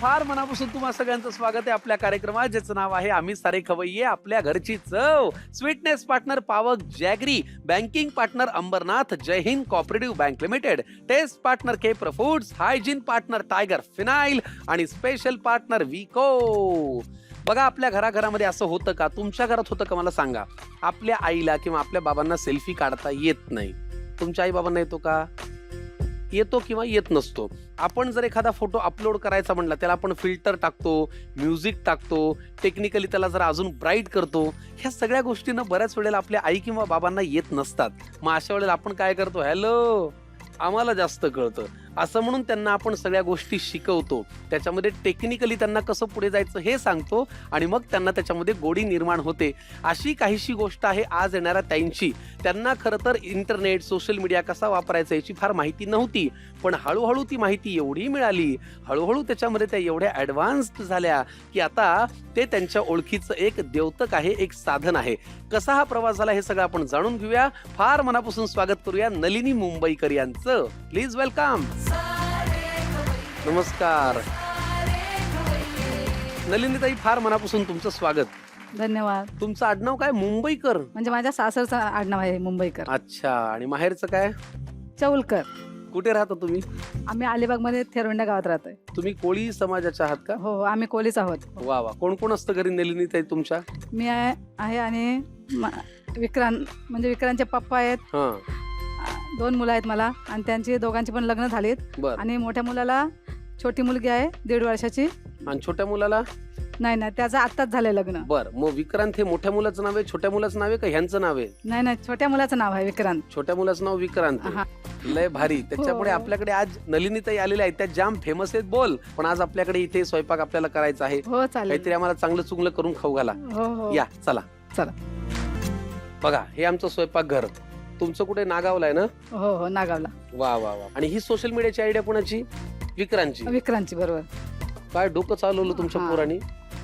फार मनापासून तुम्हा सगळ्यांचं स्वागत आहे आपल्या कार्यक्रमात, ज्याचं नाव आहे आम्ही सारे खवय्ये, आपल्या घरची चव. Sweetness partner Pawak jaggery, banking partner Ambernath, Jai Hind cooperative bank limited, taste partner Kepro foods, hygiene partner tiger phenyl आणि स्पेशल पार्टनर विको. बघा, आपल्या घराघरामध्ये असं होतं का? तुमच्या घरात होतं का? मला सांगा. आपल्या आईला किंवा आपल्या बाबांना सेल्फी काढता येत नाही. तुमच्या आई बाबांना येतो का? येतो किंवा येत नसतो. आपण जर एखादा फोटो अपलोड करायचा म्हणला, त्याला आपण फिल्टर टाकतो, म्युझिक टाकतो, टेक्निकली त्याला जरा अजून ब्राईट करतो. ह्या सगळ्या गोष्टींना बऱ्याच वेळेला आपल्या आई किंवा बाबांना येत नसतात. मग अशा वेळेला आपण काय करतो? हॅलो, आम्हाला जास्त कळतं असं म्हणून त्यांना आपण सगळ्या गोष्टी शिकवतो. त्याच्यामध्ये टेक्निकली त्यांना कसं पुढे जायचं हे सांगतो आणि मग त्यांना त्याच्यामध्ये गोडी निर्माण होते. अशी काहीशी गोष्ट आहे आज येणाऱ्या ताईंची. त्यांना खरं तर इंटरनेट, सोशल मीडिया कसा वापरायचा याची फार माहिती नव्हती, पण हळूहळू ती माहिती एवढी मिळाली, हळूहळू त्याच्यामध्ये त्या एवढ्या ऍडव्हान्स्ड झाल्या की आता ते त्यांच्या ओळखीचं एक द्योतक आहे, एक साधन आहे. कसा हा प्रवास झाला हे सगळं आपण जाणून घेऊया. फार मनापासून स्वागत करूया नलिनी मुंबईकर यांचं. Please welcome. नमस्कार नलिनीताई, फार मनापासून तुमचं स्वागत. धन्यवाद. तुमचं आडनाव काय? मुंबईकर म्हणजे माझ्या सासरचं आडनाव आहे मुंबईकर. अच्छा. आणि माहेरचं काय? चौलकर. कुठे राहता तुम्ही? आम्ही अलिबाग मध्ये थेरवंडा गावात राहतोय. तुम्ही कोळी समाजाच्या आहात का? हो, आम्ही कोलीच आहोत. वा वा. कोण कोण असतं घरी नलिनीताई तुमच्या? मी आहे आणि विक्रांत, म्हणजे विक्रांतचे पप्पा आहेत. हा. 2 मुलं आहेत मला आणि त्यांची दोघांची पण लग्न झालीत. बर. आणि मोठ्या मुलाला छोटी मुलगी आहे 1.5 वर्षाची. आणि छोट्या मुलाला? नाही, त्याचं आत्ताच झालंय लग्न. बर. मग विक्रांत हे मोठ्या मुलाचं नाव आहे, छोट्या मुलाचं नाव आहे का ह्यांचं नाव आहे? नाही, छोट्या मुलाचं नाव आहे विक्रांत. छोट्या मुलाचं नाव विक्रांत आहे. हा. लय भारी. त्याच्यामुळे हो. आपल्याकडे आज नलिनीताई आलेल्या आहेत. त्या जाम फेमस आहेत बोल. पण आज आपल्याकडे इथे स्वयंपाक आपल्याला करायचा आहे. हो, चालेल. काहीतरी आम्हाला चांगलं चुंगलं करून खाऊ घाला. हो. या चला. बघा, हे आमचं स्वयंपाक घर. तुमचं कुठे? नागावला आहे ना? हो, नागावला. वा वा वा. आणि ही सोशल मीडियाची आयडिया कोणाची? विक्रांतची. बरोबर. काय डोकं चालवलं तुमच्या हा. पोरांनी?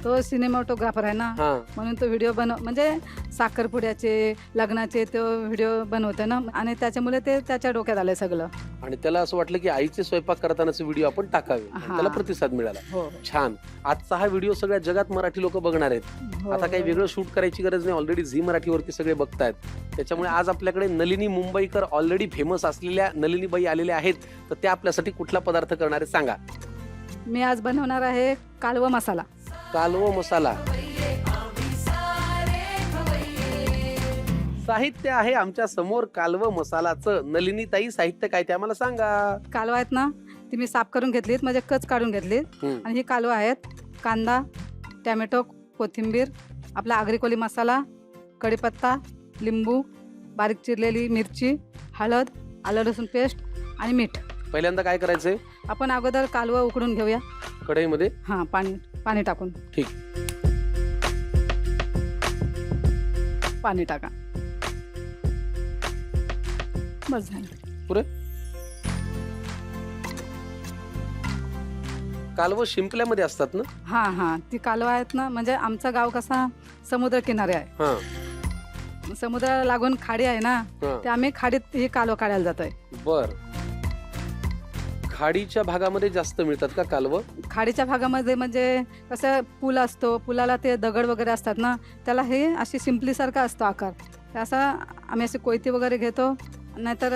तो सिनेमॅटोग्राफर आहे ना, हा. म्हणून तो व्हिडिओ म्हणजे साखरपुड्याचे, लग्नाचे तो व्हिडिओ बनवतो ना, आणि त्याच्यामुळे ते त्याच्या डोक्यात आलंय सगळं. आणि त्याला असं वाटलं की आईचे स्वयंपाक करतानाचे व्हिडिओ आपण टाकावे. हा. त्याला प्रतिसाद मिळाला. हो. छान. आजचा हा व्हिडिओ सगळ्या जगात मराठी लोक बघणार आहेत. हो. आता काही वेगळं शूट करायची गरज नाही. ऑलरेडी झी मराठीवरती सगळे बघतायत. त्याच्यामुळे आज आपल्याकडे नलिनी मुंबईकर, ऑलरेडी फेमस असलेल्या नलिनीबाई आलेल्या आहेत. तर त्या आपल्यासाठी कुठला पदार्थ करणार आहे सांगा. मी आज बनवणार आहे कालवा मसाला. कालवा मसाला. साहित्य आहे आमच्या समोर कालवा मसालाचं. नलिनीताई, साहित्य काय ते आम्हाला सांगा. कालवा आहेत ना, ती मी साफ करून घेतलीत, म्हणजे कच काढून घेतलीत. आणि ही कालवा आहेत. कांदा, टॅमॅटो, कोथिंबीर, आपला आगरी कोली मसाला, कढीपत्ता, लिंबू, बारीक चिरलेली मिरची, हळद, आलं लसूण पेस्ट आणि मीठ. पहिल्यांदा काय करायचंय? आपण अगोदर कालवा उकडून घेऊया कढईमध्ये. हा, पाणी टाकून. ठीक. पाणी टाका. बस झालं. पुरे. कालवं शिंपल्यामध्ये असतात ना? हा, ती कालवा आहेत ना, म्हणजे आमचं गाव कसा समुद्र किनारे आहे. हा. समुद्राला लागून खाडी आहे ना, ते आम्ही खाडीत ही कालवा काढायला जातोय. बर. खाडीच्या भागामध्ये जास्त मिळतात का कालवं? खाडीच्या भागामध्ये म्हणजे कसं पूल असतो, पुलाला ते दगड वगैरे असतात ना, त्याला हे अशी शिंपलीसारखा असतो आकार. असं आम्ही असे कोयती वगैरे घेतो, नाहीतर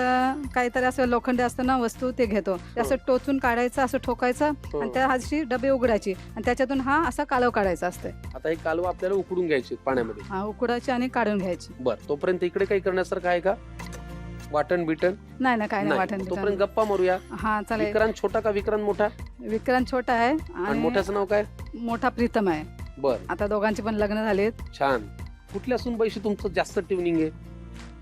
काहीतरी असं लोखंडी असतं ना वस्तू, ते घेतो. असं टोचून काढायचं, असं ठोकायचं आणि त्या अशी डबे उघडायची आणि त्याच्यातून हा असा कालव काढायचा असते. आता हे कालवं आपल्याला उकडून घ्यायचे पाण्यामध्ये. हा, उकडायची आणि काढून घ्यायची. बर. तोपर्यंत इकडे काही करण्यासारखं आहे का? वाटण बिटण? नाही, काय नाही वाटण. तोपर्यंत गप्पा मारूया. हा, चालेल. विक्रांत छोटा का विक्रांत मोठा? विक्रांत छोटा आहे आणि मोठ्याचं नाव काय? मोठा प्रीतम आहे. बर. आता दोघांची पण लग्न झालेत. छान. कुठल्या सुनबाईशी तुमचं जास्त ट्युनिंग आहे?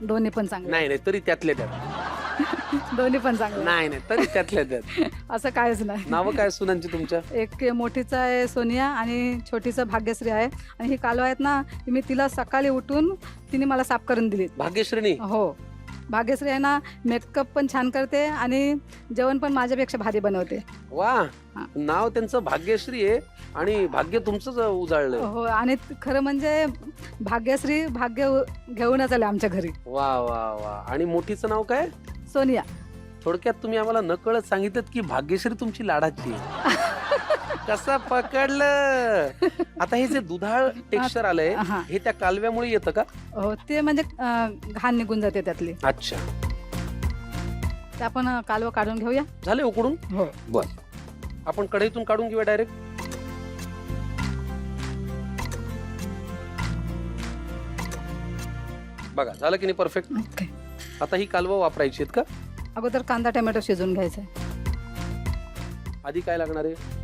दोन्ही पण चांगले. नाही, तरी त्यातल्या त्यात. दोन्ही पण चांगले. नाही, तरी त्यातल्या त्यात. असं कायच नाही. नावं काय सुनांची तुमच्या? एक मोठीचा आहे सोनिया आणि छोटीचं भाग्यश्री आहे. आणि ही कालवा आहेत ना, मी तिला सकाळी उठून तिने मला साफ करून दिली. भाग्यश्रीनी? हो. भाग्यश्री आहे ना, मेकअप पण छान करते आणि जेवण पण माझ्यापेक्षा भारी बनवते. वा. नाव त्यांचं भाग्यश्री आहे आणि भाग्य तुमचंच उजाळलं. हो. आणि खरं म्हणजे भाग्यश्री भाग्य घेऊनच आले आमच्या घरी. वा वा वा. आणि मोठीचं नाव काय? सोनिया. थोडक्यात तुम्ही आम्हाला नकळत सांगितलं की भाग्यश्री तुमची लाडाची आहे. कसं पकडलं. आता हे जे दुधाळ टेक्स्चर आलंय हा हे त्या कालव्यामुळे येतं का? हो ते म्हणजे घाण निघून जाते त्यातली. अच्छा, ते आपण कालवं काढून घेऊया. झाले उकडून. हो बर, आपण कढईतून काढून घेऊया डायरेक्ट. बघा झालं की नाही परफेक्ट. ओके. आता ही कालवं वापरायची आहेत का? अगोदर कांदा टोमॅटो शिजवून घ्यायचा. आधी काय लागणार आहे?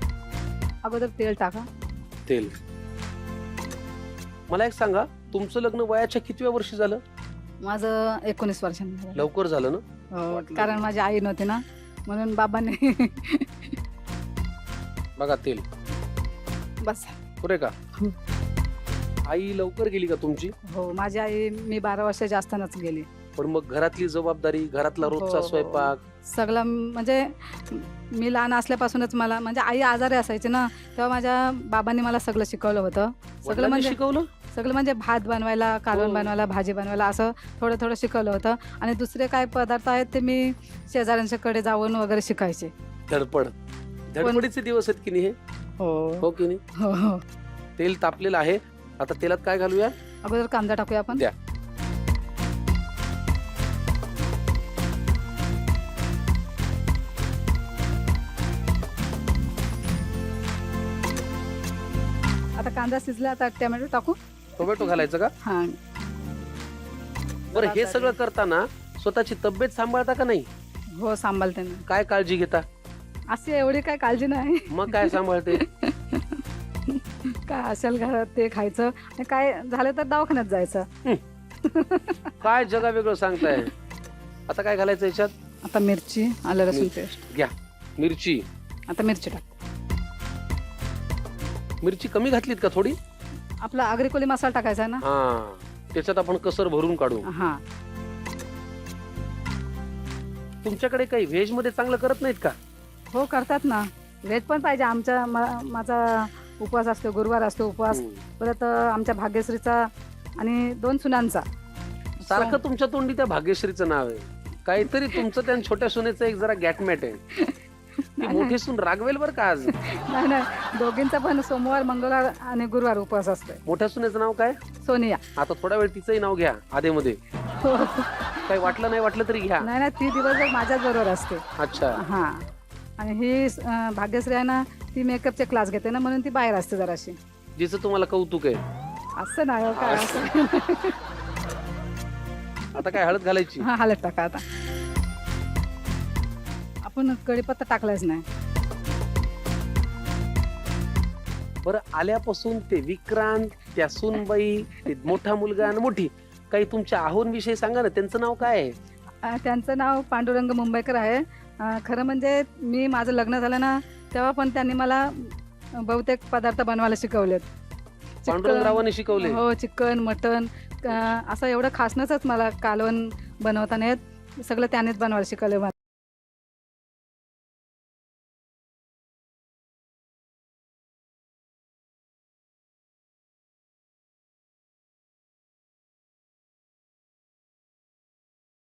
अगोदर तेल टाका. तेल. मला एक सांगा, तुमचं लग्न वयाच्या कितव्या वर्षी झालं? माझं 19 वर्षांनी झालं. लवकर झालं ना? हो, वाटलं. कारण माझी आई नव्हती ना, म्हणून बाबांनी बघा तेल बस. पुरे का? हो. आई लवकर गेली का तुमची? हो, माझी आई मी 12 वर्षाच्या असतानाच गेली. पण मग घरातली जबाबदारी, घरातला रोजचा हो. स्वयंपाक. सगळं म्हणजे मी लहान असल्यापासूनच मला म्हणजे आई आजारी असायची ना, तेव्हा माझ्या बाबांनी मला सगळं शिकवलं होतं. सगळं वडिलांनी म्हणजे शिकवलं? सगळं म्हणजे भात बनवायला, कालवण हो. बनवायला, भाजी बनवायला असं थोडं थोडं शिकवलं होतं. आणि दुसरे काय पदार्थ आहेत ते मी शेजाऱ्यांच्याकडे जाऊन वगैरे शिकायचे. धडपड. धडपडीचे दिवस आहेत की नाही हे? हो हो की नाही? हो हो. तेल तापलेलं आहे. आता तेलात काय घालूया? अगोदर कांदा टाकूया आपण. द्या. आता कांदा शिजला, आता टोमॅटो टाकू. टोमॅटो घालायचं का? हा. बरं, हे सगळं करताना स्वतःची तब्येत सांभाळता का नाही? हो, सांभाळते ना. काय काळजी घेता? अशी एवढी काय काळजी नाही. मग काय सांभाळते? काय असेल घरात ते खायचं आणि काय झालं तर दवाखान्यात जायचं. काय जगा वेगळं सांगताय. आता काय घालायचं याच्यात? आता मिरची, आलं लसूण मिरची. पेस्ट. घ्या मिरची. आता मिरची टाक. मिरची कमी घातलीत का थोडी? आपला आगरी कोळी मसाला टाकायचा आहे ना. हा, त्याच्यात आपण कसर भरून काढू. हा. तुमच्याकडे काही व्हेज मध्ये चांगलं करत नाहीत का? हो, करतात ना. व्हेज पण पाहिजे. आमच्या माझा उपवास असतो, गुरुवार असतो उपवास. परत आमच्या भाग्यश्रीचा आणि 2 सुनांचा. सारखं तुमच्या तोंडी त्या भाग्यश्रीचं नाव आहे. काहीतरी तुमचं त्या छोट्या सुनेचं एक जरा गॅटमॅट आहे. ती मोठी सून रागवेल बर का आज. नाही नाही, दोघींचा पण सोमवार, मंगळवार आणि गुरुवार उपवास असतोय. मोठ्या सुनेचं नाव काय? सोनिया. आता थोडा वेळ तिचंही नाव घ्या आधेमध्ये. हो. काही वाटलं नाही वाटलं तरी घ्या. नाही नाही, ती दिवसभर माझ्याच बरोबर असते. अच्छा. हा. आणि ही भाग्यश्री आहे ना, ती मेकअपचे क्लास घेते ना, म्हणून ती बाहेर असते जराशी. जिचं तुम्हाला कौतुक आहे. असं नाही हो, काय असं. आता काय हळद घालायची? हा, हळद टाका. आता आपण कढीपत्ता टाकलाच नाही. बरं, आल्यापासून ते विक्रांत, त्या सुनबाई, ते मोठा मुलगा आणि मोठी, काही तुमच्या आहोंविषयी सांगा ना. त्यांचं नाव काय आहे? त्यांचं नाव पांडुरंग मुंबईकर आहे. खरं म्हणजे मी माझं लग्न झालं ना, तेव्हा पण त्यांनी मला बहुतेक पदार्थ बनवायला शिकवलेत. पांडुरंगरावांनी शिकवले? हो, चिकन, मटन, असं एवढं खास नसच मला कालवण बनवताना येत. सगळं त्यानेच बनवायला शिकवलं मला.